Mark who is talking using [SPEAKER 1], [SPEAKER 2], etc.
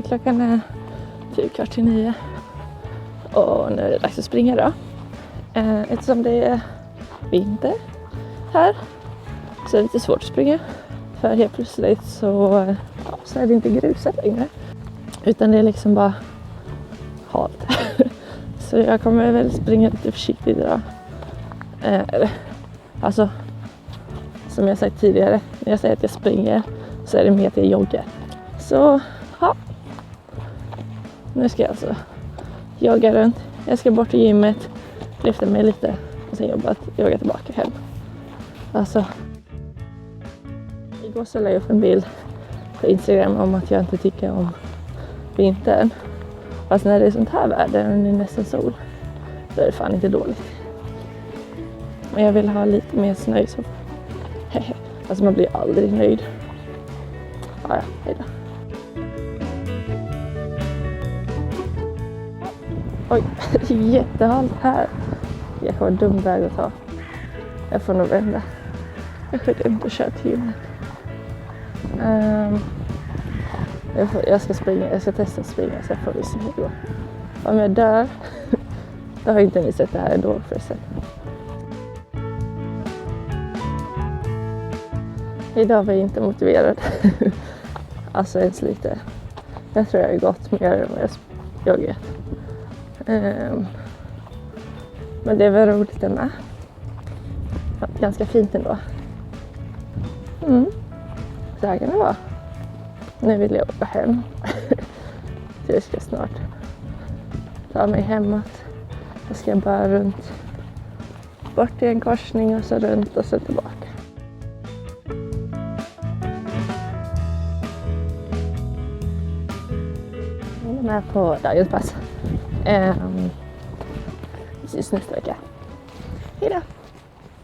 [SPEAKER 1] Klockan är typ 8:45 och nu är det dags att springa då. Eftersom det är vinter här så är det lite svårt att springa. För helt plötsligt så är det inte gruset längre. Utan det är liksom bara halt. Så jag kommer väl springa lite försiktigt idag. Alltså, som jag sagt tidigare, när jag säger att jag springer så är det mer att jag joggar. Så, ja. Nu ska jag alltså jogga runt. Jag ska bort till gymmet, lyfta mig lite och sen jogga tillbaka hem. Alltså, igår så la jag upp en bild på Instagram om att jag inte tycker om vintern. Fast när det är sånt här väder och det är nästan sol, då är det fan inte dåligt. Men jag vill ha lite mer snö så. Alltså man blir aldrig nöjd. Ja, hejdå. Oj, jättehalt här. Jag har en dum väg att ta. Jag får nog vända. Jag får inte köra till gymmet. Jag ska testa att springa så får vi se hur det går. Om jag dör, då har inte ni sett det här ändå förresten. Idag var jag inte motiverad. Alltså ens lite. Jag tror jag har gått mer än vad jag joggat. Men det var roligt det med. Ganska fint ändå. Så här kan det vara. Nu vill jag åka hem. Så jag ska snart ta mig hemåt. Jag ska bara runt. Bort till en korsning och så runt och så tillbaka. Jag är med på dagens pass. Precis nästa vecka. Hejdå!